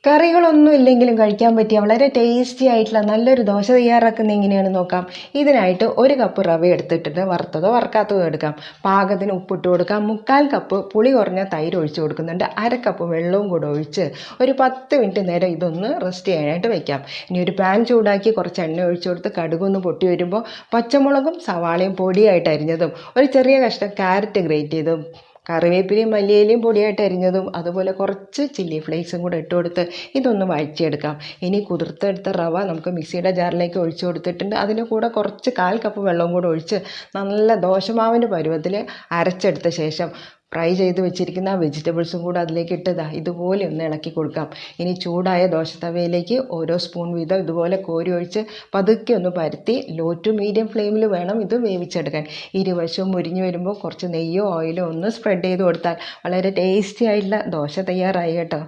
കറികളൊന്നും ഇല്ലെങ്കിലും കഴിക്കാൻ പറ്റിയ വളരെ ടേസ്റ്റി ആയിട്ടുള്ള നല്ലൊരു ദോശ തയ്യാറാക്കുന്നത് എങ്ങനെയാണെന്ന് നോക്കാം. ഇതിനായിട്ട് 1 കപ്പ് റവ എടുത്തിട്ട് വറുത്തതോ വറുക്കാത്തതോ എടുക്കാം. പാകത്തിന് ഉപ്പിട്ട് കൊടുക്കാം. 1/4 കപ്പ് പുളി കുറഞ്ഞ തൈര് ഒഴിച്ച് കൊടുക്കുന്നുണ്ട്. 1/2 കപ്പ് വെള്ളവും കൂടെ ഒഴിച്ച് ഒരു 10 മിനിറ്റ് നേരം ഇതൊന്ന് റെസ്റ്റ് ചെയ്യാനായിട്ട് വെക്കാം. ഇനി ഒരു പാൻ ചൂടാക്കി കുറച്ച് എണ്ണ ഒഴിച്ച് കൊടുത്ത് കടുകൊന്ന് പൊട്ടി വരുമ്പോൾ പച്ചമുളകും സവാളയും പൊടിയായിട്ട് അരിഞ്ഞതും ഒരു ചെറിയ കഷ്ണം ക്യാരറ്റ് ഗ്രേറ്റ് ചെയ്തും കറിവേപ്പിലയും മല്ലിയിലയും പൊടിയായിട്ട് അരിഞ്ഞതും അതുപോലെ കുറച്ച് ചില്ലി ഫ്ലേക്സും കൂടെ ഇട്ട് കൊടുത്ത് ഇതൊന്ന് വഴറ്റിയെടുക്കാം. ഇനി കുതിർത്തെടുത്ത റവ നമുക്ക് മിക്സിയുടെ ജാറിലേക്ക് ഒഴിച്ച് കൊടുത്തിട്ടുണ്ട്. അതിൻ്റെ കൂടെ കുറച്ച് 1/4 കപ്പ് വെള്ളവും കൂടെ ഒഴിച്ച് നല്ല ദോശമാവിൻ്റെ പരുവത്തിൽ അരച്ചെടുത്ത ശേഷം ഫ്രൈ ചെയ്ത് വെച്ചിരിക്കുന്ന വെജിറ്റബിൾസും കൂടെ അതിലേക്ക് ഇട്ട് ഇതുപോലെ ഒന്ന് ഇളക്കി കൊടുക്കാം. ഇനി ചൂടായ ദോശത്തവയിലേക്ക് ഓരോ സ്പൂൺ വീതം ഇതുപോലെ കോരി ഒഴിച്ച് പതുക്കെ ഒന്ന് പരത്തി ലോ ടു മീഡിയം ഫ്ലെയിമിൽ വേണം ഇത് വേവിച്ചെടുക്കാൻ. ഇരുവശവും മുരിഞ്ഞ് വരുമ്പോൾ കുറച്ച് നെയ്യോ ഓയിലോ ഒന്ന് സ്പ്രെഡ് ചെയ്ത് കൊടുത്താൽ വളരെ ടേസ്റ്റി ആയിട്ടുള്ള ദോശ തയ്യാറായി കേട്ടോ.